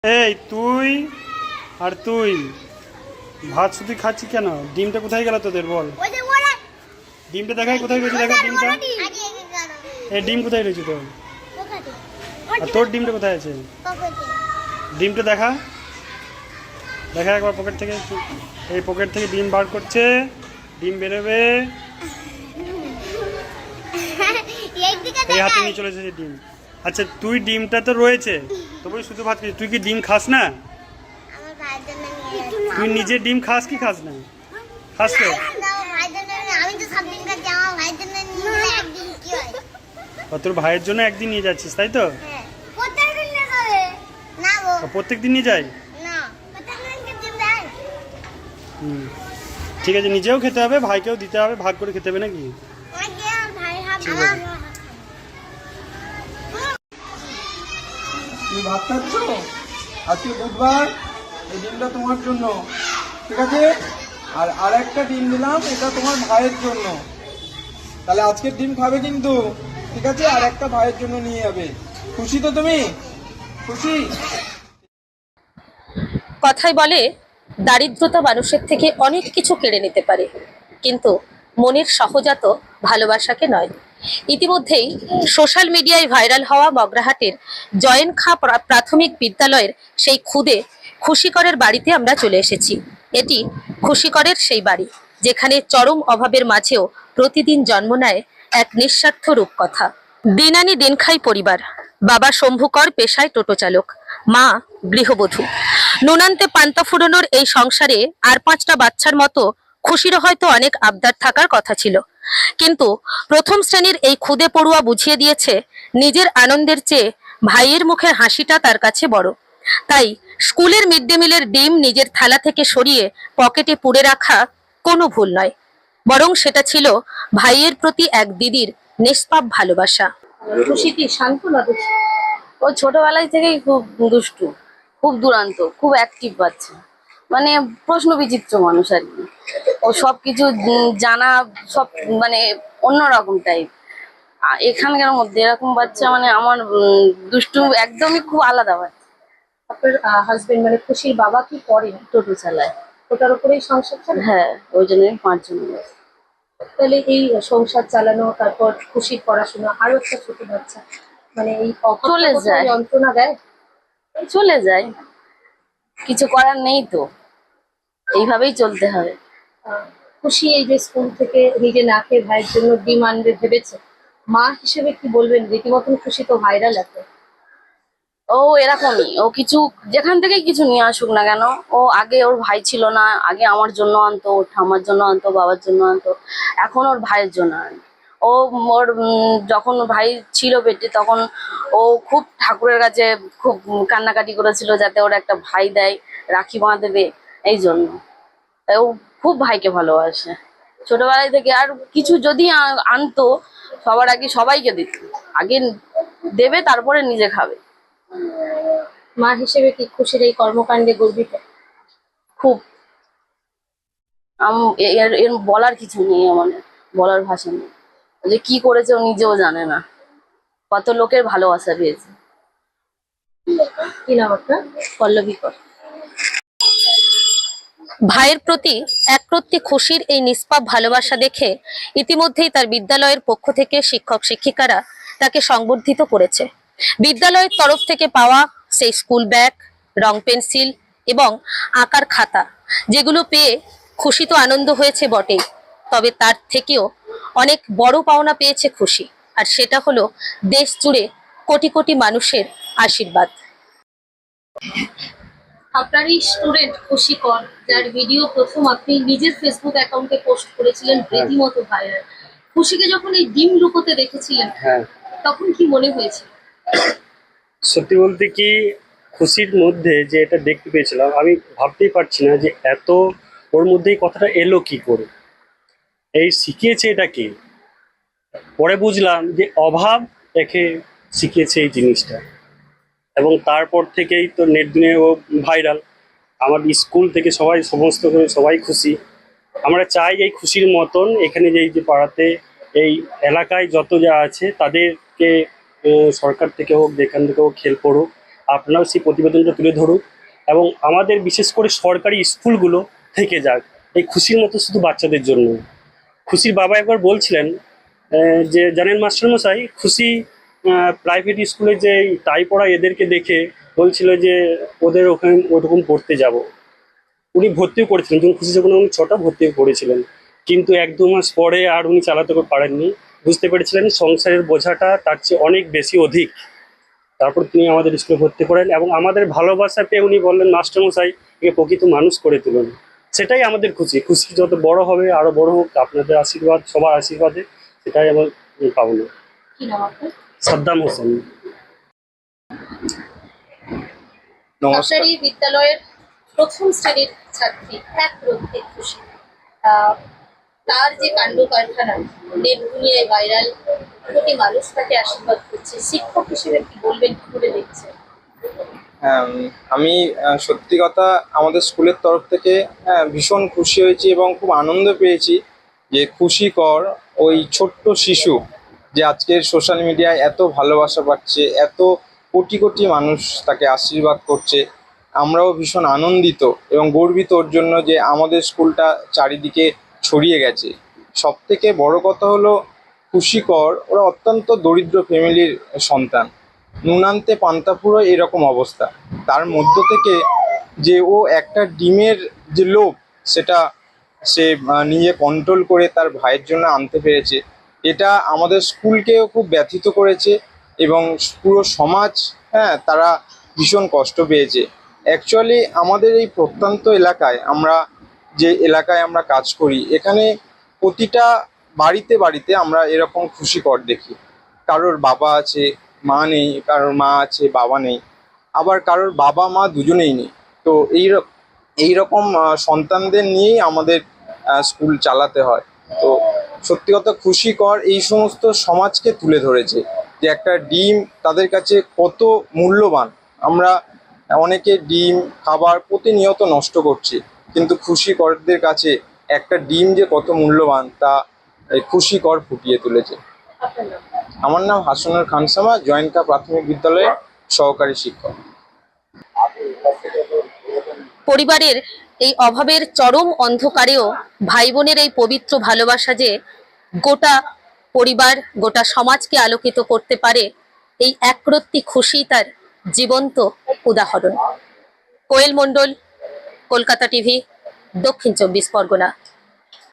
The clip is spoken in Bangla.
এই তুই আর তুই ভাত শুধু খাচ্ছি কেন? ডিমটা কোথায় গেল তোদের বল? ডিমটা দেখাই কোথায় গেছে, দেখা ডিমটা। এই ডিম কোথায় রয়েছে তোর? আর তোর ডিমটা কোথায় আছে? ডিমটা দেখা, দেখা একবার পকেট থেকে। এই পকেট থেকে ডিম বার করছে, ডিম বেরোবে। এই হাতে নিয়ে চলে এসেছে ডিম। আচ্ছা তুই ডিমটা তো রয়েছে, তবু শুধু ভাত খাচ্ছিস। তুই কি ডিম খাস না? তুই নিজে ডিম খাস কি খাস না? খাস তো? তোর ভাইয়ের জন্য একদিন নিয়ে যাচ্ছিস তাই তো? প্রত্যেক দিন নিয়ে যাই। ঠিক আছে, নিজেও খেতে হবে, ভাইকেও দিতে হবে, ভাগ করে খেতে হবে নাকি? ঠিক আছে। তুমি ভাত খাচ্ছ? আজকে বুধবার, এই ডিমটা তোমার জন্য, ঠিক আছে? আর একটা ডিম দিলাম, এটা তোমার ভাইয়ের জন্য। তাহলে আজকের ডিম খাবে কিন্তু, ঠিক আছে? আর একটা ভাইয়ের জন্য নিয়ে যাবে। খুশি তো তুমি? খুশি? কথাই বলে দারিদ্রতা মানুষের থেকে অনেক কিছু কেড়ে নিতে পারে, কিন্তু মনের সহজাত ভালোবাসাকে নয়। ইতিমধ্যেই সোশ্যাল মিডিয়ায় ভাইরাল হওয়া মগরাহাটের জয়েন খাঁ প্রাথমিক বিদ্যালয়ের সেই খুদে খুশিকরের বাড়িতে আমরা চলে এসেছি। এটি খুশিকরের সেই বাড়ি যেখানে চরম অভাবের মাঝেও প্রতিদিন জন্ম নেয় এক নিঃস্বার্থ রূপকথা। দিন আনি দিন খাই পরিবার। বাবা শম্ভুকর পেশায় টোটো চালক, মা গৃহবধূ। নুনান্তে পান্তা ফুরোনোর এই সংসারে আর 5টা বাচ্চার মতো খুশিরও হয়তো অনেক আবদার থাকার কথা ছিল, কিন্তু প্রথম শ্রেণীর এই খুদে পড়ুয়া বুঝিয়ে দিয়েছে নিজের আনন্দের চেয়ে ভাইয়ের মুখের হাসিটা তার কাছে বড়। তাই স্কুলের মিড ডে মিলের ডিম নিজের থালা থেকে সরিয়ে পকেটে পুরে রাখা কোনো ভুল নয়, বরং সেটা ছিল ভাইয়ের প্রতি এক দিদির নিষ্পাপ ভালোবাসা। খুশি কি শান্ত না দুষ্টু? ও ছোটবেলায় থেকেই খুব দুষ্টু, খুব দুরান্ত, খুব অ্যাক্টিভ বাচ্চা, মানে প্রশ্ন বিচিত্র মানুষ আর কি। ও সবকিছু জানা, সব মানে অন্যরকম টাইপ। এখানকার মধ্যে এরকম বাচ্চা মানে আমার দুষ্টু একদমই খুব আলাদা বাচ্চা। আপনার হাজবেন্ড মানে খুশির বাবা কি করেন? টোটো চালায়। ওটার উপরেই সংসার চলে? হ্যাঁ, ওই জন্যই 5 জন। তাহলে এই সংসার চালানো, তারপর খুশির পড়াশোনা, আরো একটা ছোট বাচ্চা, মানে এই চলে যায়। যন্ত্রণা দেয়? চলে যায়, কিছু করার নেই তো, এইভাবেই চলতে হবে। খুশি এই যে স্কুল থেকে নিজে না খেয়ে ভাইয়ের জন্য ডিম আনবে ভেবেছে, মা হিসেবে কি বলবেন? রীতিমতন খুশি তো ভাইরাল আছে। ও এরকমই, ও কিছু যেখান থেকে কিছু নিয়ে আসুক না কেন, ও আগে ওর ভাই ছিল না, আগে আমার জন্য আনতো, ওর ঠাম্মার জন্য আনতো, বাবার জন্য আনতো, এখন ওর ভাইয়ের জন্য আনে। ও ওর যখন ভাই ছিল পেটে তখন ও খুব ঠাকুরের কাছে খুব কান্নাকাটি করেছিল যাতে ওর একটা ভাই দেয়, রাখি বাঁধবে, এই জন্য। তাই ও খুব ভাইকে ভালোবাসে ছোটবেলায় থেকে। আর কিছু যদি আনতো সবার আগে সবাইকে দিত, আগে দেবে তারপরে নিজে খাবে। মা হিসেবে কি খুশির এই কর্মকাণ্ডে গর্বিত? খুব। এর এর বলার কিছু নেই, আমার বলার ভাষা নেই। যে কি করেছে ও নিজেও জানে না, কত লোকের ভালোবাসা পেয়েছে। কি নাম আপনার? পল্লবী কর। ভাইয়ের প্রতি একরত্তি খুশির এই নিষ্পাপ ভালোবাসা দেখে ইতিমধ্যেই তার বিদ্যালয়ের পক্ষ থেকে শিক্ষক শিক্ষিকারা তাকে সংবর্ধিত করেছে। বিদ্যালয়ের তরফ থেকে পাওয়া সেই স্কুল ব্যাগ, রং পেন্সিল এবং আঁকার খাতা, যেগুলো পেয়ে খুশি তো আনন্দ হয়েছে বটেই, তবে তার থেকেও অনেক বড় পাওনা পেয়েছে খুশি, আর সেটা হলো দেশ জুড়ে কোটি কোটি মানুষের আশীর্বাদ। আপনারই স্টুডেন্ট খুশিকর, যার ভিডিও প্রথম আপনি নিজের ফেসবুক অ্যাকাউন্টে পোস্ট করেছিলেন, রীতিমতো ভাইরাল। খুশিকে যখন এই ডিম লুকোতে দেখেছিলেন, হ্যাঁ, তখন কি মনে হয়েছিল? সত্যি বলতে কি, খুশির মধ্যে যে এটা দেখতে পেয়েছিলাম, আমি ভাবতেই পারছি না যে এত ওর মধ্যে এই কথাটা এলো কি করে, এই শিখিয়েছে এটা কি। পরে বুঝলাম যে অভাব একে শিখিয়েছে এই জিনিসটা, এবং তারপর থেকেই তো নেট দুনিয়ায় ও ভাইরাল। আমার স্কুল থেকে সবাই, সমস্ত সবাই খুশি। আমরা চাই এই খুশির মতন এখানে যে এই যে পাড়াতে এই এলাকায় যত যা আছে তাদেরকে সরকার থেকে হোক, যেখান থেকে হোক, খেল পড়ুক, আপনারাও সেই প্রতিবেদনটা তুলে ধরুন এবং আমাদের বিশেষ করে সরকারি স্কুলগুলো থেকে যাক এই খুশির মতো শুধু বাচ্চাদের জন্য। খুশির বাবা একবার বলছিলেন যে জানেন মাস্টারমশাই, খুশি প্রাইভেট স্কুলে যে টাই পড়া এদেরকে দেখে বলছিল যে ওদের ওখানে ওরকম পড়তে যাব। উনি ভর্তিও করেছিলেন, যখন খুশি যখন উনি 6টা ভর্তিও করেছিলেন, কিন্তু 1-2 মাস পরে আর উনি চালাতে পারেননি। বুঝতে পেরেছিলেন সংসারের বোঝাটা তার চেয়ে অনেক বেশি অধিক। তারপর তিনি আমাদের স্কুলে ভর্তি করেন এবং আমাদের ভালোবাসা পেয়ে উনি বললেন, মাস্টারমশাই একে প্রকৃত মানুষ করে তুলুন। সেটাই আমাদের খুশি। খুশি যত বড় হবে আরো বড় হোক, আপনাদের আশীর্বাদ, সবার আশীর্বাদে, সেটাই আমার পাবনা। কি নাম আপনার? সাদ্দাম হোসেন। নমস্কার। আপনার এই বিদ্যালয়ের প্রথম শ্রেণীর ছাত্রী এক রক্ষে খুশি, তার যে কাণ্ড কারখানা নেট দুনিয়ায় ভাইরাল, কোটি মানুষ তাকে আশীর্বাদ করছে, শিক্ষক হিসেবে কি বলবেন, কি করে দেখছেন? হ্যাঁ, আমি সত্যি কথা আমাদের স্কুলের তরফ থেকে ভীষণ খুশি হয়েছি এবং খুব আনন্দ পেয়েছি যে খুশি কর ওই ছোট্ট শিশু যে আজকের সোশ্যাল মিডিয়ায় এত ভালোবাসা পাচ্ছে, এত কোটি কোটি মানুষ তাকে আশীর্বাদ করছে। আমরাও ভীষণ আনন্দিত এবং গর্বিত ওর জন্য যে আমাদের স্কুলটা চারিদিকে ছড়িয়ে গেছে। সব থেকে বড় কথা হলো খুশি কর ওরা অত্যন্ত দরিদ্র ফ্যামিলির সন্তান, নুনান্তে পান্তা ফুরোয় এরকম অবস্থা। তার মধ্য থেকে যে ও একটা ডিমের যে লোভ সেটা সে নিজে কন্ট্রোল করে তার ভাইয়ের জন্য আনতে পেরেছে, এটা আমাদের স্কুলকেও খুব ব্যথিত করেছে এবং পুরো সমাজ তারা ভীষণ কষ্ট পেয়েছে। অ্যাকচুয়ালি আমাদের এই প্রত্যন্ত এলাকায় আমরা যে এলাকায় আমরা কাজ করি, এখানে প্রতিটা বাড়িতে বাড়িতে আমরা এরকম খুশি কর দেখি। কারোর বাবা আছে মা নেই, কারোর মা আছে বাবা নেই, আবার কারোর বাবা মা দুজনেই নেই। তো এইরকম সন্তানদের নিয়েই আমাদের স্কুল চালাতে হয়। তো সত্যি কথা খুশি কর এই সমস্ত সমাজকে তুলে ধরেছে যে একটা ডিম তাদের কাছে কত মূল্যবান। আমরা অনেকে ডিম খাবার প্রতিনিয়ত নষ্ট করছি, কিন্তু খুশি করদের কাছে একটা ডিম যে কত মূল্যবান তা এই খুশি কর ফুটিয়ে তুলেছে। আপনার নাম? আমার নাম হাসানুর খানসামা, জয়ন্কা প্রাথমিক বিদ্যালয়ের সহকারী শিক্ষক। পরিবারের এই অভাবের চরম অন্ধকারেও ভাই বোনের এই পবিত্র ভালোবাসা যে গোটা পরিবার, গোটা সমাজকে আলোকিত করতে পারে, এই একরত্তি খুশি তার জীবন্ত উদাহরণ। কোয়েল মণ্ডল, কলকাতা টিভি, দক্ষিণ 24 পরগনা।